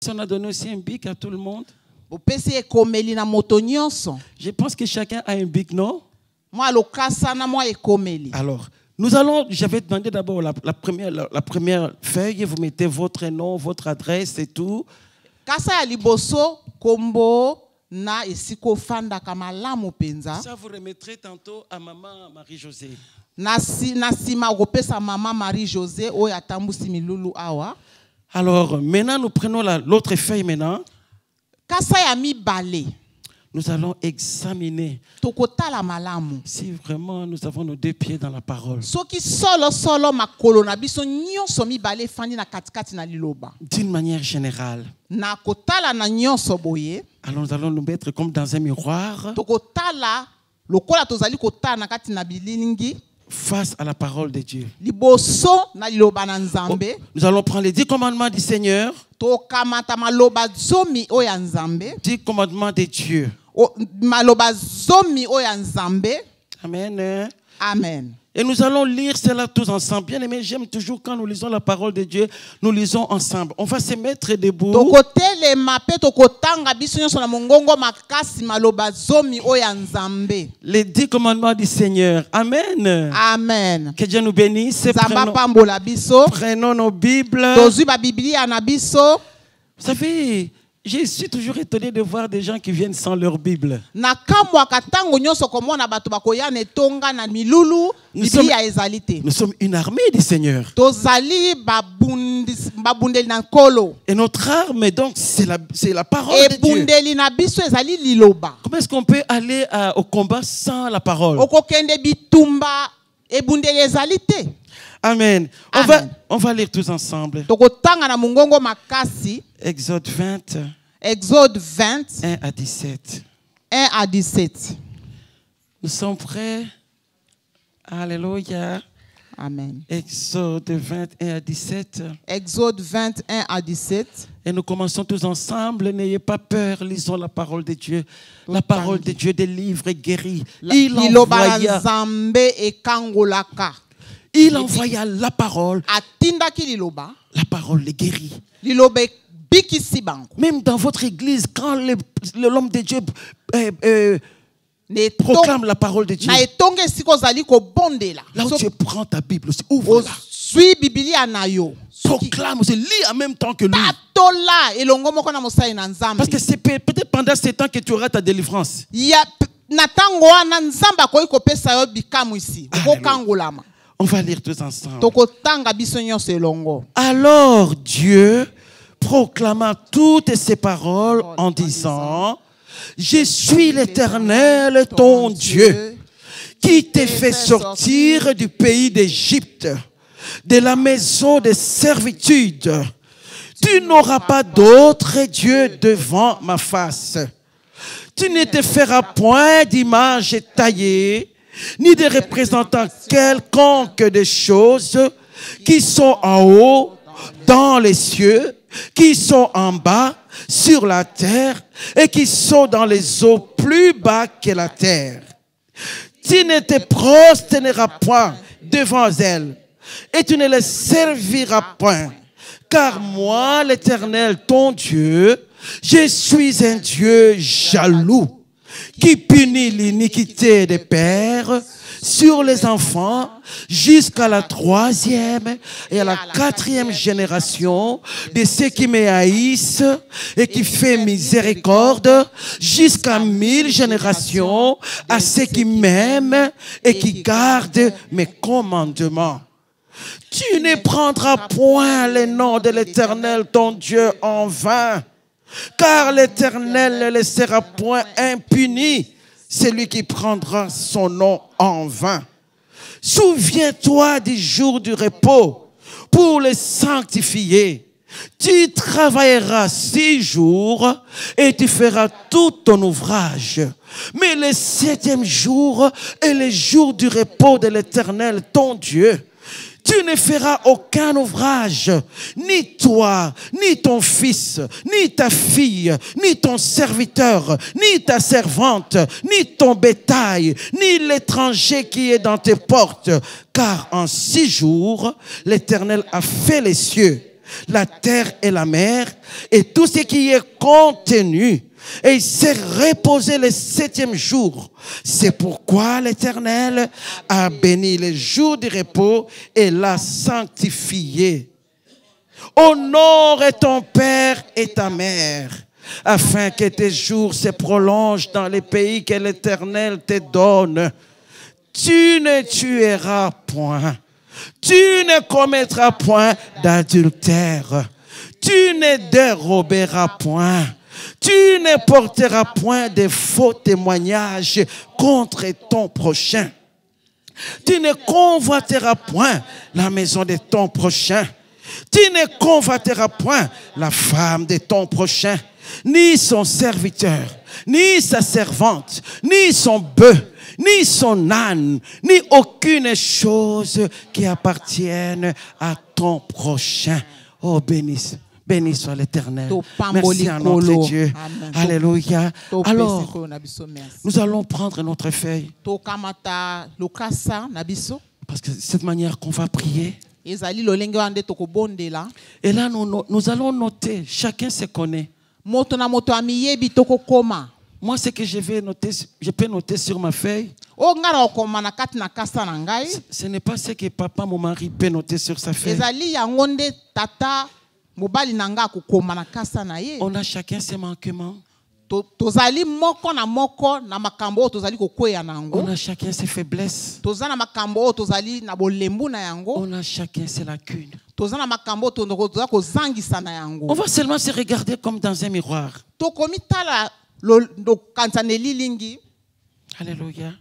On a donné aussi un bic à tout le monde. Je pense que chacun a un bic, non? Alors, j'avais demandé d'abord la première feuille, vous mettez votre nom, votre adresse et tout. Ça, vous remettrez tantôt à maman Marie-Josée. Alors, maintenant, nous prenons l'autre feuille maintenant. Nous allons examiner si vraiment nous avons nos deux pieds dans la parole. D'une manière générale. Alors nous allons nous mettre comme dans un miroir face à la parole de Dieu. Nous allons prendre les 10 commandements du Seigneur. 10 commandements de Dieu. Amen. Amen. Et nous allons lire cela tous ensemble. Bien aimé, j'aime toujours quand nous lisons la parole de Dieu, nous lisons ensemble. On va se mettre debout. Les 10 commandements du Seigneur. Amen. Amen. Que Dieu nous bénisse. Prenons nos Bibles. Vous savez, je suis toujours étonné de voir des gens qui viennent sans leur Bible. Nous sommes une armée du Seigneur. Et notre arme, donc, c'est la parole de Dieu. Comment est-ce qu'on peut aller au combat sans la parole? Amen. On va lire tous ensemble. Exode 20. Exode 20. 1 à 17. 1 à 17. Nous sommes prêts. Alléluia. Amen. Exode 21 à 17. Exode 21 à 17. Et nous commençons tous ensemble. N'ayez pas peur. Lisons la parole de Dieu. La parole de Dieu délivre et guérit. Il envoya la parole. La parole les guérit. Même dans votre église, quand l'homme de Dieu proclame la parole de Dieu, là où tu prends ta Bible, ouvre-la. Proclame, lis en même temps que lui. Parce que c'est peut-être pendant ce temps que tu auras ta délivrance. On va lire tous ensemble. Alors Dieu proclama toutes ces paroles en disant: Je suis l'Éternel, ton Dieu, qui t'ai fait sortir du pays d'Égypte, de la maison de servitude. Tu n'auras pas d'autre Dieu devant ma face. Tu ne te feras point d'image taillée, ni de représentant quelconque des choses qui sont en haut dans les cieux, qui sont en bas sur la terre et qui sont dans les eaux plus bas que la terre. Tu ne te prosterneras point devant elles et tu ne les serviras point, car moi, l'Éternel, ton Dieu, je suis un Dieu jaloux, qui punit l'iniquité des pères sur les enfants jusqu'à la 3e et à la 4e génération de ceux qui me haïssent, et qui fait miséricorde jusqu'à 1000 générations à ceux qui m'aiment et qui gardent mes commandements. Tu ne prendras point le nom de l'Éternel ton Dieu en vain, car l'Éternel ne laissera point impuni celui qui prendra son nom en vain. Souviens-toi du jour du repos pour le sanctifier. Tu travailleras 6 jours et tu feras tout ton ouvrage. Mais le 7e jour est le jour du repos de l'Éternel ton Dieu. Tu ne feras aucun ouvrage, ni toi, ni ton fils, ni ta fille, ni ton serviteur, ni ta servante, ni ton bétail, ni l'étranger qui est dans tes portes. Car en 6 jours, l'Éternel a fait les cieux la terre et la mer, et tout ce qui y est contenu. Et il s'est reposé le 7e jour. C'est pourquoi l'Éternel a béni le jour du repos et l'a sanctifié. Honore ton père et ta mère, afin que tes jours se prolongent dans les pays que l'Éternel te donne. Tu ne tueras point. Tu ne commettras point d'adultère. Tu ne déroberas point. Tu ne porteras point de faux témoignages contre ton prochain. Tu ne convoiteras point la maison de ton prochain. Tu ne convoiteras point la femme de ton prochain, ni son serviteur, ni sa servante, ni son bœuf, ni son âne, ni aucune chose qui appartienne à ton prochain. Oh, béni soit l'Éternel. Merci à notre Dieu. Amen. Alléluia. Alors, nous allons prendre notre feuille. Parce que cette manière qu'on va prier. Et là, nous allons noter. Chacun se connaît. Moi, ce que je peux noter sur ma feuille, ce n'est pas ce que papa, mon mari, peut noter sur sa feuille. On a chacun ses manquements. On a chacun ses faiblesses. On a chacun ses lacunes. On va seulement se regarder comme dans un miroir. Alléluia.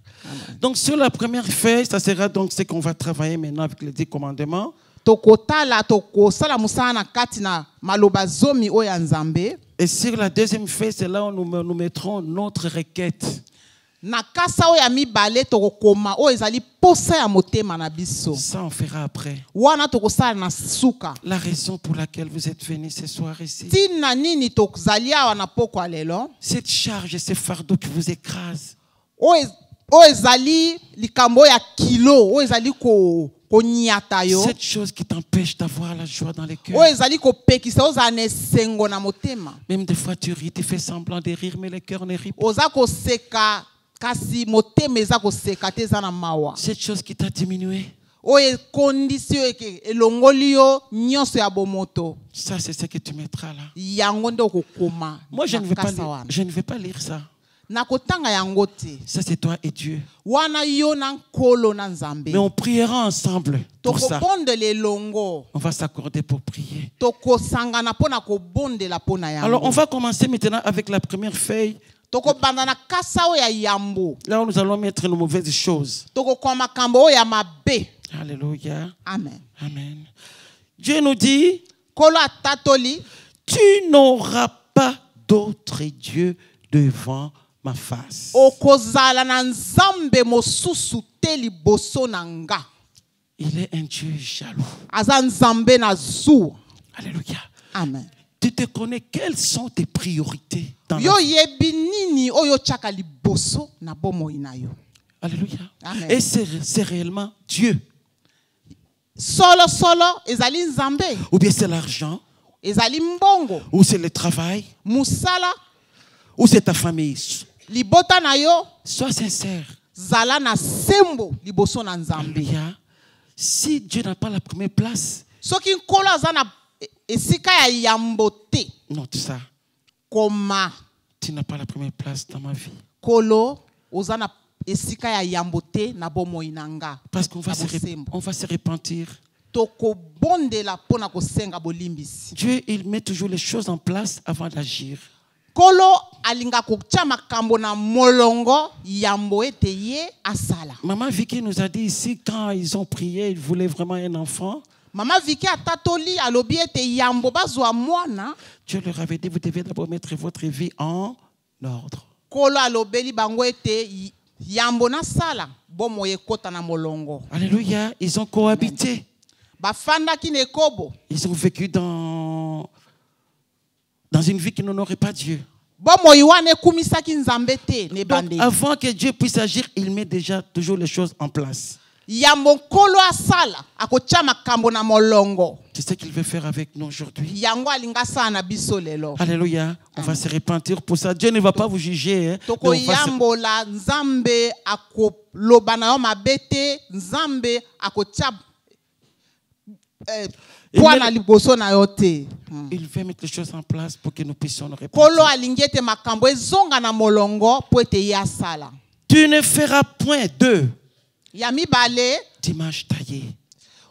Donc sur la première feuille, ça sera donc ce qu'on va travailler maintenant avec les 10 commandements. Et sur la deuxième feuille, c'est là où nous mettrons notre requête. Ça, on fera après. La raison pour laquelle vous êtes venus ce soir ici. Cette charge, ce fardeau qui vous écrase. Cette chose qui t'empêche d'avoir la joie dans les cœurs. Même des fois tu ris, tu fais semblant de rire, mais le cœur ne rit pas. Cette chose qui t'a diminué. Ça, c'est ce que tu mettras là. Moi, je ne vais pas lire ça. Ça, c'est toi et Dieu. Mais on priera ensemble pour ça. On va s'accorder pour prier. Alors, on va commencer maintenant avec la première feuille. Là où nous allons mettre nos mauvaises choses. Alléluia. Amen. Amen. Dieu nous dit, tu n'auras pas d'autre Dieu devant ma face. Il est un Dieu jaloux. Alléluia. Amen. Tu te connais quelles sont tes priorités dans la vie. Alléluia. Amen. Et c'est réellement Dieu. Ou bien c'est l'argent. Ou c'est le travail. Ou c'est ta famille. Sois sincère. Alléluia. Si Dieu n'a pas la première place, note ça. Tu n'as pas la première place dans ma vie. Parce qu'on va se repentir. Dieu, il met toujours les choses en place avant d'agir. Maman Vicky nous a dit ici, quand ils ont prié, ils voulaient vraiment un enfant. Dieu leur avait dit, vous devez d'abord mettre votre vie en ordre. Alléluia, ils ont cohabité. Ils ont vécu dans une vie qui n'honorait pas Dieu. Donc, avant que Dieu puisse agir, il met déjà toujours les choses en place. C'est C'est ce qu'il veut faire avec nous aujourd'hui. yango alinga sala na biso lelo. Alléluia. On va se repentir pour ça. Dieu ne va pas vous juger. Hein, mais Toko on va se- yambola nzambe akoloba na yo mabete nzambe akotia poa na liboso na yo te. Il veut mettre les choses en place pour que nous puissions nous Kolo repentir. alingi ete makambo ezonga na molongo po ete ye asala. Tu ne feras point Ya mibale d'images taillées.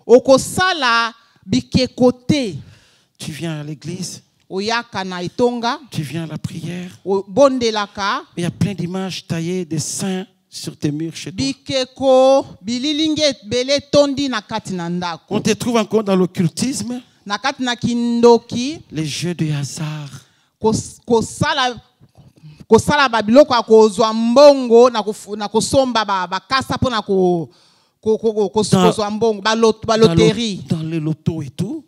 okosala bikeko te. Tu viens à l'église, Oyaka na etonga tu viens à la prière. obondelaka Il y a plein d'images taillées de saints sur tes murs chez toi. bikeko bililingi ebele tondi na kati na On ndako te trouve encore dans l'occultisme, na kati na kindoki les jeux de hasard. kosala babiloko ya kozwa mbongo na kosomba bakasa mpo na kozwa mbongo baloterie Dans les lotos et tout.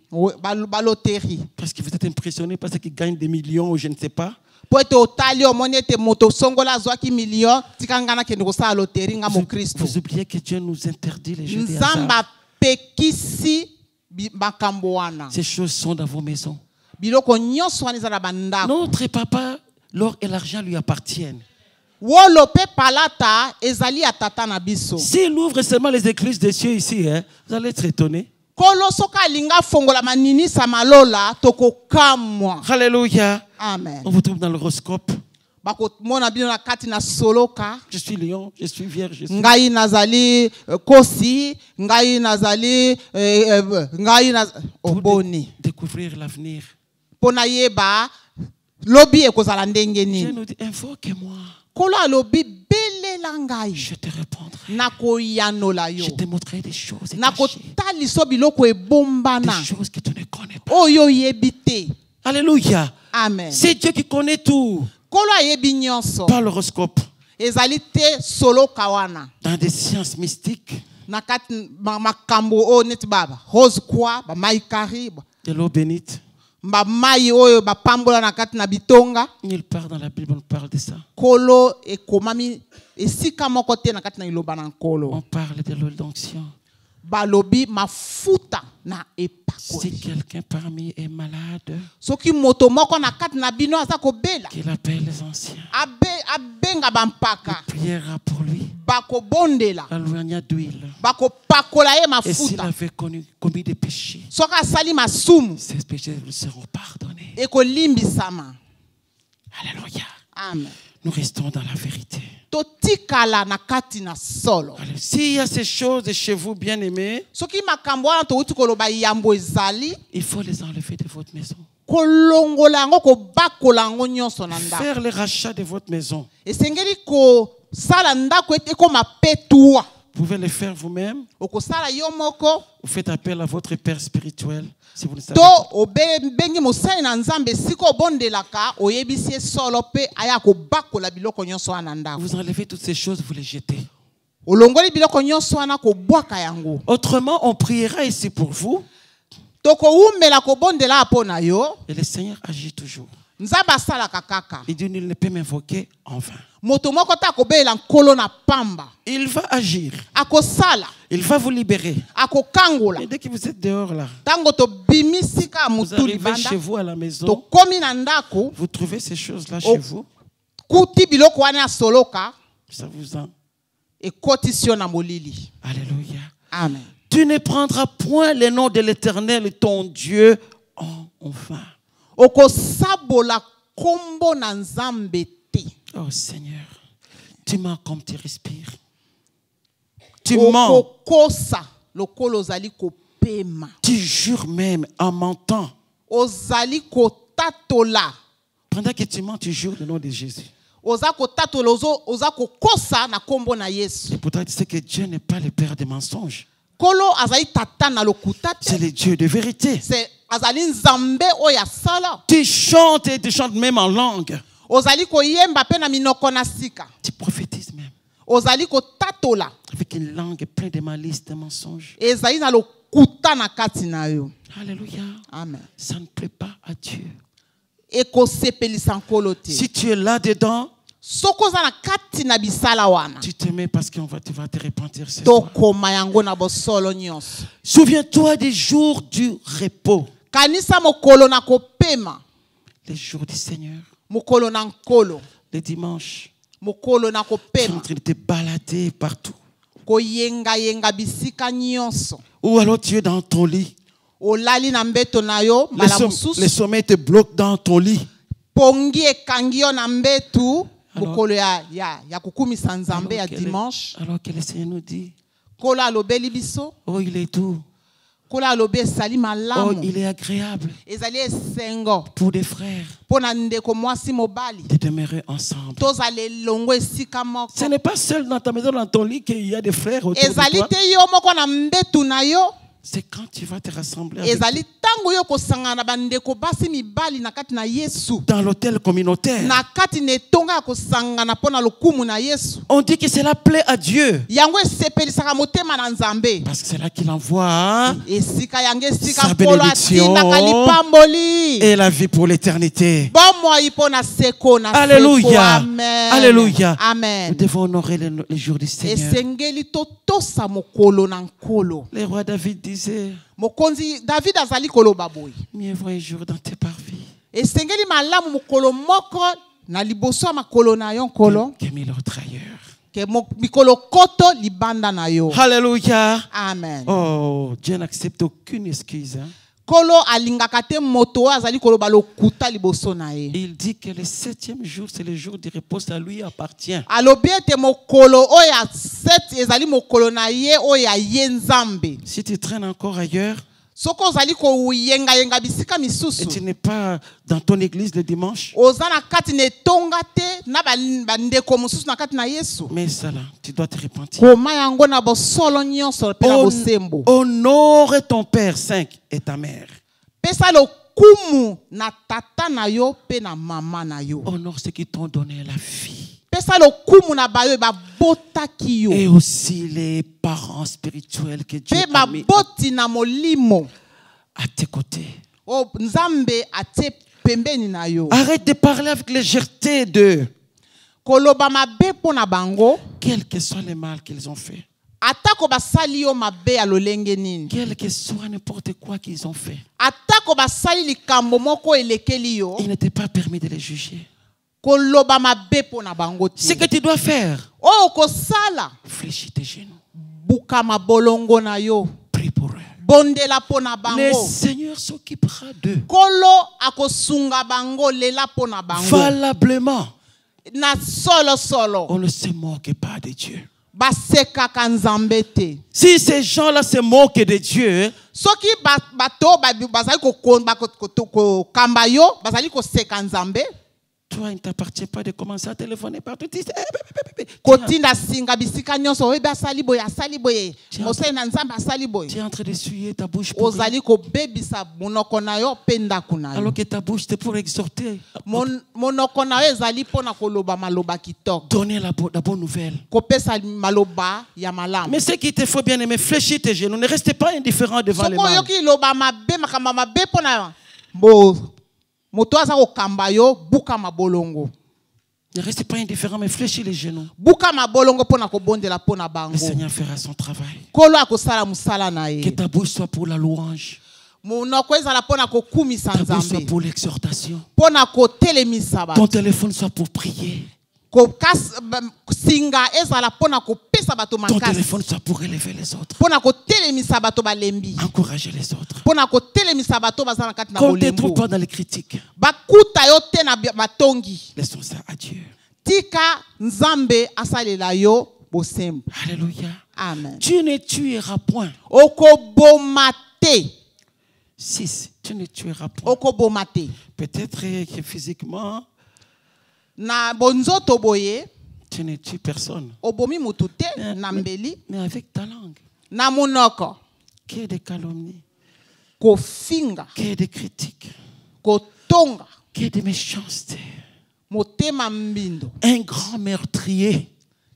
baloterie Parce que vous êtes impressionné parce qu'ils gagnent des millions ou je ne sais pas. po ete otali omoni ete moto songola azwaki million tika nga nakende kosala loterie nga mokristo Vous oubliez que Dieu nous interdit les jeux de nzambe hasard. apekisi makambo wana Ces choses sont dans vos maisons. biloko nyonso wana eza na bandako Notre papa, l'or et l'argent lui appartiennent. wolo mpe palata ezali ya tata na biso S'il ouvre seulement les écluses des cieux ici, hein, vous allez être étonnés. kolo soki alinga fongola maninisa malola tokokamwa Alléluia. amen On vous trouve dans l'horoscope. bakomona bino na kati na soloka Je suis lion, je suis vierge, je suis... ngai nazali kosi ngai nazali oboni Découvrir l'avenir. mpo nayeba lobi ekozala ndenge Dieu nini nous dit, invoque-moi. kolo alobi belela ngai Je te répondrai. nakoyanola yo Je te montrerai des choses cachées. nakotaliso biloko ebombana Des choses que tu ne connais pas. oyo oyebi te Alléluia. amen C'est Dieu qui connaît tout. kolo ayebi nyonso Par l'horoscope. ezali te soloka wana Dans des sciences mystiques. na kati makambo oyo neti rose croix bamaikari De l'eau bénite. bamai oyo bapambola na kati na bitonga Nulle part dans la Bible on parle de ça. kolo ekomami esika moko te na kati na liloba na nkolo On parle de l'eau d'onction. balobi mafuta na Si epakoli quelqu'un parmi est malade, soki moto moko na kati na bino aza kobela qu'il appelle les anciens. abenga bampaka Priera pour lui. bakobondela Allouania d'huile. bakopakola ye Et s'il mafuta avait commis des péchés, soki asali masumu ces péchés lui seront pardonnés. ekolimbisama Alléluia. amen Nous restons dans la vérité. totikala na kati na solo Allez, s'il y a ces choses chez vous, bien-aimés, soki makambo wana touti koloba yambo ezali il faut les enlever de votre maison. kolongola yango kobakola yango nyonso na ndako Faire le rachat de votre maison. esengeli kosala ndako ekoma petuwa Vous pouvez le faire vous-même. okosala yo moko Vous faites appel à votre père spirituel. Si vous ne savez to pas. obengi mosali na nzambe esika obondelaka oyebisi ye solo mpe aya kobakola biloko nyonso wana na ndako Vous enlevez toutes ces choses, vous les jetez. olongoli biloko nyonso wana kobwaka yango Autrement, on priera ici pour vous. tokowumela kobondela mpo na yo Et le Seigneur agit toujours. nzambe asalaka kaka Il dit, nul ne peut m'invoquer en vain. moto moko te akobelela nkolo na pamba Il va agir. akosala Il va vous libérer. akokangola Et dès que vous êtes dehors là, ntango tobimi sika ya vous motu arrivez libanda chez vous à la maison, tokomi na ndako vous trouvez ces choses-là chez vous, kuti biloko wana ya soloka ça vous en... ekotisi yo na molili Alléluia. amen Tu ne prendras point le nom de l'Éternel, ton Dieu, en vain. okosabola kombo na nzambe te Oh Seigneur, tu mens comme tu respires. Tu mens, okokosa lokolo ozali kopema tu jures même en mentant. ozali kotatola Pendant que tu mens, tu jures le nom de Jésus. oza kotatola oza kokosa na kombo na yesu Et pourtant, tu sais que Dieu n'est pas le père des mensonges. kolo azali tata na lokuta C'est te le Dieu de vérité. azali nzambe oyo asala Tu chantes et tu chantes même en langue. ozali koyemba mpe na minoko na sika Tu prophétises même. ozali kotatola Avec une langue pleine de malice, de mensonges. ezali na lokuta na kati na yo Alléluia. amen Ça ne plaît pas à Dieu. ekosepelisa nkolo te Si tu es là-dedans, Soko za na kati na bisala wana. Tu te mets parce que tu vas te repentir ce soir. Tokoma yango na bosolo nyonso. Souviens-toi des jours du repos. Kanisa mokolo na kopema. Les jours du Seigneur. Mokolo na nkolo. Les dimanches. Mokolo na Tu es en kopema. train de te balader partout. Koyenga yenga bisika nyonso. Ou alors tu es dans ton lit. Olali na mbeto na yo mala Les mususu. sommets te bloquent dans ton lit. Pongi ekangi yo na mbetu. Mokolo ya kukumisa nzambe ya dimanche. Alors que le Seigneur nous dit, Kola alobeli biso. oh il est doux. Kola alobe esali Oh malamu. il est agréable Ezali esengo. pour des frères Pona ndeko mwasi mobali. de demeurer ensemble. Tozale longo esika moko. Ce n'est pas seul dans ta maison, dans ton lit qu'il y a des frères autour de Ezali toi. te yo moko na mbetu na yo. C'est quand tu vas te rassembler avec Ezali tango yo kosangana na bandeko basi mibali na kati na Yesu. dans l'hôtel communautaire. Na kati ne tonga ya kosangana pona lokumu na Yesu. On dit que cela plaît à Dieu. Yango esepelisaka motema na Nzambe. Parce que c'est là qu'il envoie Esika yango esika sa polo bénédiction atindaka lipamboli. et la vie pour l'éternité. Bomoi pona seko na seko. Alléluia. Amen. Alléluia. Nous Amen. devons honorer les jours du Seigneur. Esengeli totosa mokolo na nkolo. Le roi David disait, Mokonzi David azali koloba boy. mieux vaut un jour dans tes parvis Esengeli malamu mokolo moko na liboso ya makolo na yo nkolo. que 1000 autres ailleurs. Ke mikolo koto libanda na yo. Alléluia. Amen. Oh, Dieu n'accepte aucune excuse. Hein. Kolo alingaka te moto azali koloba lokuta liboso na ye. Il dit que le 7e jour, c'est le jour du repos, ça lui appartient. Alobi ete mokolo oya 7 ezali mokolo na ye oya ye Nzambe. Si tu traînes encore ailleurs Soko ozali ko yenga yenga bisika et misusu. tu n'es pas dans ton église le dimanche, Oza na kati ne tonga te na bandeko mususu na kati na Yesu. mais ça là, tu dois te repentir. Koma yango na bosolo nyonso pe na bosembo. Honore ton père 5 et ta mère. Pesa lokumu na tata na yo pe na mama na yo. Honore ceux qui t'ont donné la vie. Pesa lokumu na bayo ba botaki yo. Et aussi les parents spirituels que Dieu Pe a ba mis boti na molimo. à tes côtés. O Nzambe atie pembeni na yo. Arrête de parler avec légèreté d'eux, Koloba mabe po na bango. quel que soit le mal qu'ils ont fait, Atako basali yo mabe ya lolenge nini. quel que soit n'importe quoi qu'ils ont fait. Atako basali likambo moko elekeli yo. Il n'était pas permis de les juger. Koloba mabe po na bango ti. Ce que tu dois faire, O kosala. fléchis tes genoux, Buka mabolongo na yo. prie pour eux. Bondela po na Le bango. Seigneur s'occupera d'eux Kolo akosunga bango lela po na bango. valablement. Na solo solo. On ne se moque pas de Dieu. Baseka kanzambe te. Si ces gens-là se moquent de Dieu, Soki bato bazali ko kamba yo, bazali ko seka nzambe. toi, il ne t'appartient pas de commencer à téléphoner partout. Tu dis, Kotinda singa bisika nyonso oyebi asali boye asali boye. Mosali na nzambe asali boye. tu es en train d'essuyer ta bouche pour rien. Ozali ko bebisa monoko na yo pe ndako na yo. Alors que ta bouche, c'est pour exhorter, Monoko na yo ezali pona koloba maloba kitoko. donner la bonne nouvelle. Kopesa maloba ya malamu. Mais ce qu'il te faut bien aimer, fléchis tes genoux. Ne restez pas indifférent devant les Soko mal. yoki loba mabe makamba mabe pona bo moto aza ko kamba yo buka mabolongo. Ne restez pas indifférent, mais fléchis les genoux. Buka mabolongo pona ko bondela pona bango. Le Seigneur fera son travail. Kolo akosala musala na Que ye. ta bouche soit pour la louange. Monoko ezala pona ko kumisa Ta bouche soit nzambe. pour l'exhortation. Pona ko telemisa ba. Ton téléphone soit pour prier. Ko singa ezala pona ko pesa bato Ton makasi. téléphone soit pour élever les autres. Pona ko telemisa bato balembi. Encourager les autres. Pona ko telemisa bato bazana kati na Qu'on ne te trouve bolembo. pas dans les critiques. Bakuta yo te na batongi. Laissons ça à Dieu. Tika nzambe asalela yo bosembo. Alléluia. Amen. Tu ne tueras point. Okoboma te. 6. Tu ne tueras point. Okoboma te. Peut-être que physiquement, Na bonzoto boye. tu ne tues personne. Obomi mutu te na mbeli. Mais avec ta langue, Na munoko. qu'il y ait des calomnies, Kofinga. qu'il y ait des critiques, Kotonga. qu'il y ait des méchancetés. Motema mbindo. Un grand meurtrier.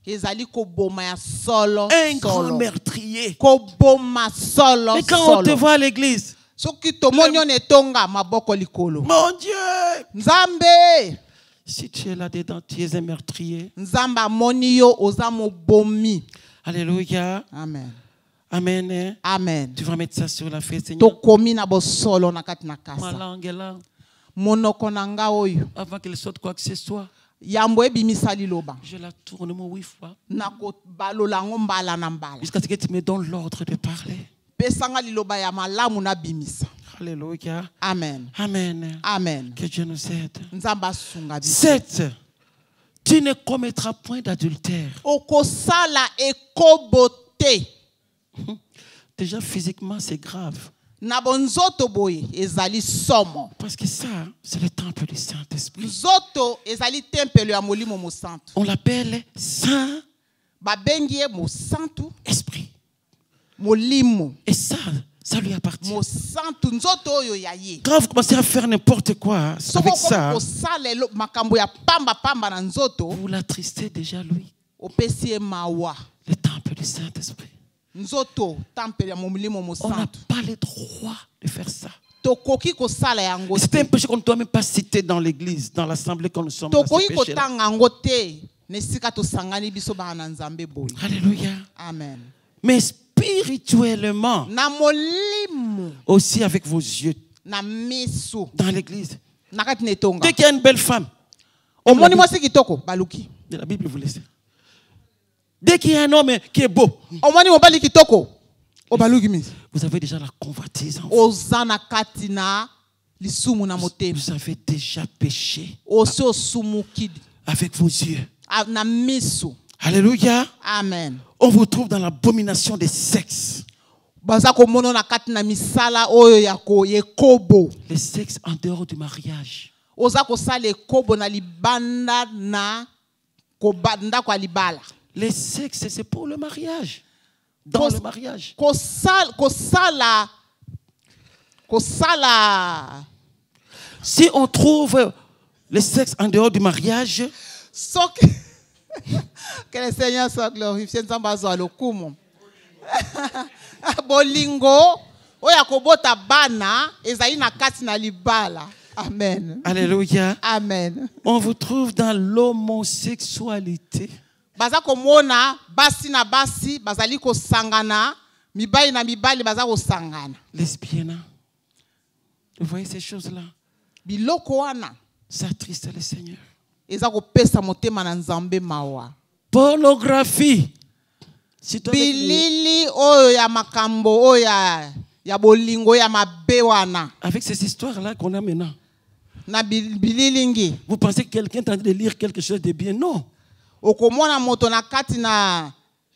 Ezali koboma ya solo. Un grand Solo. meurtrier. Koboma solo. Mais quand on te Solo. voit à l'église, Soki tomonyo netonga maboko likolo. mon Dieu, Nzambe. Si tu es là-dedans, tu es un meurtrier. Nzambe amoni yo oza mobomi. Alléluia. Amen. Amen. Amen. Tu vas mettre ça sur la fête, Seigneur. Tokomi na bosolo na kati na Ma kasa. langue est là. Monoko na nga oyo. Avant qu'elle sorte quoi que ce soit, Yambo ebimisa liloba. je la tourne mon 8 fois. Na ko balola ngo mbala na mbala. Jusqu'à ce que tu me donnes l'ordre de parler. Pesanga liloba ya malamu na bimisa. Alléluia. Amen. Amen. Amen. Que Dieu nous aide. Nzamba sunga biso. 7. Tu ne commettras point d'adultère. Okosala ekobote. Déjà, physiquement, c'est grave. Na bonzoto boye ezali somo. Parce que ça, c'est le temple du Saint-Esprit. Nzoto ezali tempelo ya molimo mosantu. On l'appelle Saint-Esprit. Babengi ye mosantu. Molimo. Et ça lui appartient. Mosantu nzoto oyo ya ye. Quand vous commencez à faire n'importe quoi avec ça, Kosala makambo ya pamba pamba na nzoto. vous l'attristez déjà lui. Opesi ye mawa. Le temple du Saint-Esprit. Nzoto tempelo ya molimo On n'a mosantu. pas le droit de faire ça. Tokoki kosala yango. C'est un péché qu'on ne doit même pas citer dans l'église, dans l'assemblée quand nous sommes. Tokoki kotanga yango te. Nesika tosangani biso bana nzambe boye. Alléluia. Amen. Mais spirituellement, Na molimo. aussi avec vos yeux, Na misu. dans l'église. Nakati netonga. Dès qu'il y a une belle femme, Omoni mwasi kitoko baluki. de la Bible, vous laissez. Dès qu'il y a un homme qui est beau, Omoni mobali kitoko. Obaluki misi. vous avez déjà la convoitise en vous. Ozana katina lisumu na motema. Vous avez déjà péché Osi osumuki avec vos yeux. na misu. Alléluia. Amen. On vous trouve dans l'abomination des sexes. Baza komono na katina misala oyo ya ko yekobo. Les sexes en dehors du mariage. Oza kosala ekobo na libanda na kobanda kwa libala. Les sexes, c'est pour le mariage. Dans le mariage. Kosala. Si on trouve le sexe en dehors du mariage, que le Seigneur soit glorifié. Bolingo, oya kobota bana, ezali na kati na libala. Amen. Alléluia. Amen. On vous trouve dans l'homosexualité. Baza komona basi na basi bazali ko sangana, mibali na mibali baza ko sangana. Lesbienne. Vous voyez ces choses-là? Biloko wana. Ça attriste le Seigneur. Eza ko pesa motema na nzambe mawa. Pornographie. Bilili oyo ya makambo oyo ya bolingo ya mabe wana. Avec ces histoires-là qu'on a maintenant. Na bililingi. Vous pensez que quelqu'un est en train de lire quelque chose de bien? Non. Okomona moto na kati na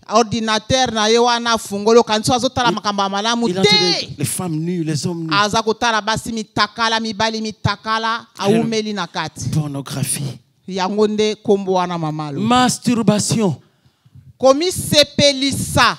ordinateur na ye wana fungolo kanso azotala makambo malamu te. Les femmes nues, les hommes nus. Aza kotala basi mitakala mibali mitakala aumeli na kati. Pornographie. Yango nde kombo wana mamalo. Masturbation. Komi sepelisa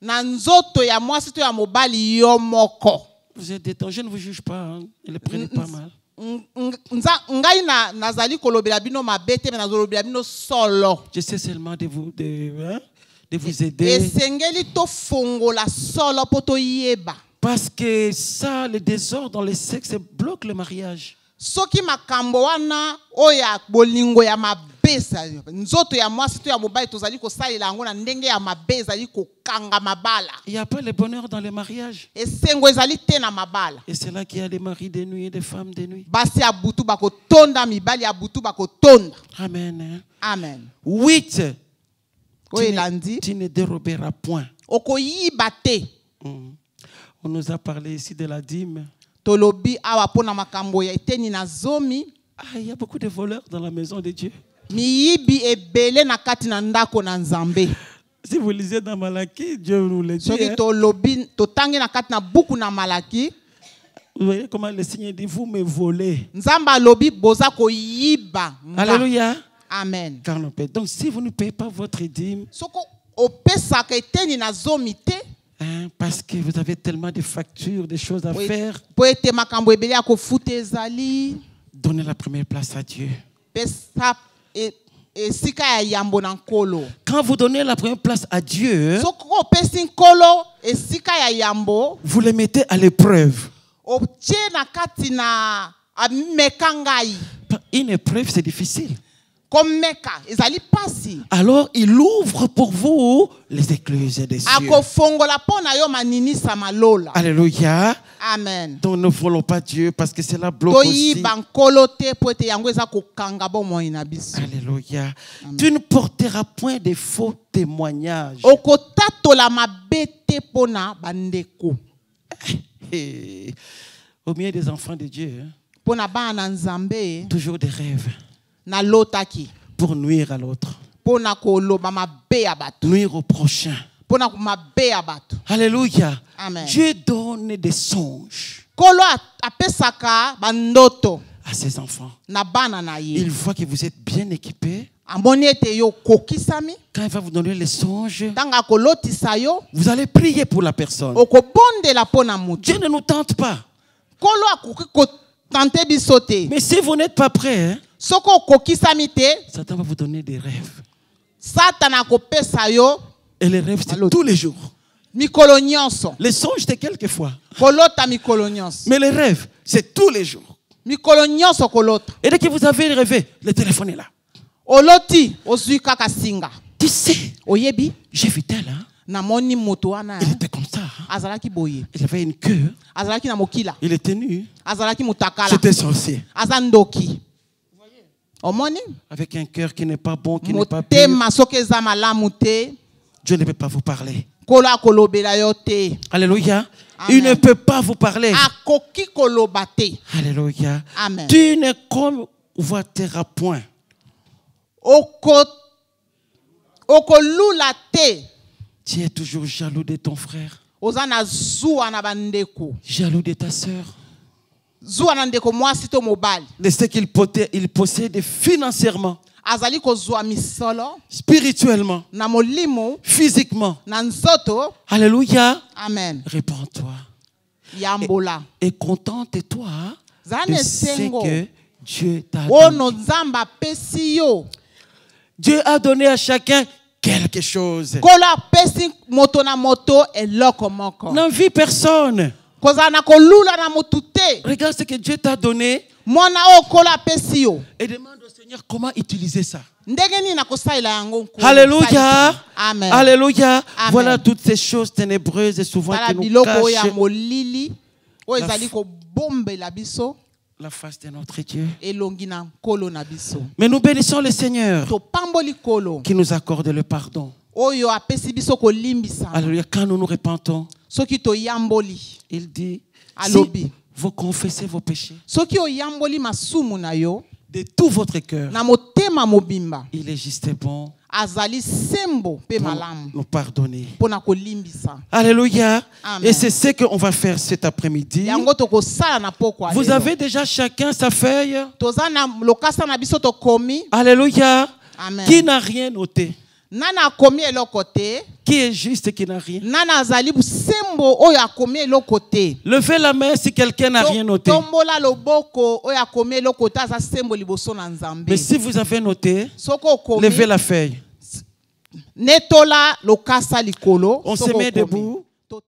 na nzoto ya mwasi to ya mobali yo moko. Vous êtes détendu, je ne vous juge pas, hein. Ne le prenez pas mal. Ngai nazali kolobela bino mabete mais nazolobela bino solo. Je sais seulement de vous aider. Esengeli to fongola solo poto yeba. Parce que ça, le désordre dans le sexe bloque le mariage. Soki makambo wana oya bolingo ya mabesa nzoto ya mwasi to ya mobali tozali kosalela yango na ndenge ya mabeza ezali kokanga mabala. Il n'y a pas le bonheur dans le mariage. Esengo ezali te na mabala. Et c'est là qu'il y a des maris de nuit et des femmes de nuit. Basi ya butu bakotonda mibali ya butu bakotonda. Amen. Amen. 8. Tu ne déroberas point. Okoyiba te. On nous a parlé ici de la dîme. Tolobi awa pona makambo ya eteni na zomi. Il y a beaucoup de voleurs dans la maison de Dieu. Miyibi ebele na kati na ndako na nzambe. Si vous lisez dans Malaki, Dieu nous le dit. Soki tolobi totangi na kati na buku na Malaki. Vous voyez comment le Seigneur dit, vous me volez. Nzamba lobi boza ko yiba. Alléluia. Amen. Car on paie. Donc si vous ne payez pas votre dîme, Soko opesa ka eteni na zomi te. Parce que vous avez tellement de factures, de choses à faire. Donnez la première place à Dieu. Quand vous donnez la première place à Dieu, vous les mettez à l'épreuve. une épreuve, c'est difficile. Comme meka, ezali pasi. Alors, il ouvre pour vous les écluses des cieux. Akofongola pona yo maninisa malola. Alléluia. Amen. Donc, ne volons pas Dieu parce que cela bloque aussi. Alléluia. Tu ne porteras point de faux témoignages. Au milieu des enfants de Dieu, toujours des rêves pour nuire à l'autre, nuire au prochain. Alléluia. Amen. Dieu donne des songes à ses enfants. Il voit que vous êtes bien équipés. Quand il va vous donner les songes, vous allez prier pour la personne. Dieu ne nous tente pas. Mais si vous n'êtes pas prêt, hein, Satan va vous donner des rêves. Et les rêves, c'est tous les jours. Les songes, c'est quelques fois. Mais les rêves, c'est tous les jours. Et dès que vous avez rêvé, le téléphone est là. Tu sais, j'ai vu tel, hein? Il était comme ça. Hein? Il avait une queue. Il était nu. C'était sorcier. Avec un cœur qui n'est pas bon, qui n'est pas pur. Dieu ne peut pas vous parler. Alléluia. Amen. Il ne peut pas vous parler. Alléluia. Amen. Tu ne convoiteras point. Tu es toujours jaloux de ton frère. Jaloux de ta sœur. De ce qu'il possède financièrement, spirituellement, physiquement. Alléluia. Amen. Répands-toi. Et contente-toi de ce que Dieu t'a donné. Dieu a donné à chacun quelque chose. N'envie personne. Regarde ce que Dieu t'a donné et demande au Seigneur comment utiliser ça. Alléluia. Amen. Alléluia. Amen. Voilà toutes ces choses ténébreuses et souvent qui nous cachent la face de notre Dieu. Mais nous bénissons le Seigneur qui nous accorde le pardon. Alléluia. Quand nous nous repentons, il dit, si vous confessez vos péchés de tout votre cœur, il est juste bon pour nous pardonner. Alléluia. Amen. Et c'est ce qu'on va faire cet après-midi. Vous avez déjà chacun sa feuille. Alléluia. Amen. Qui n'a rien noté? Qui est juste, qui n'a rien? Levez la main si quelqu'un n'a rien noté. Mais si vous avez noté, levez la feuille. On se met debout.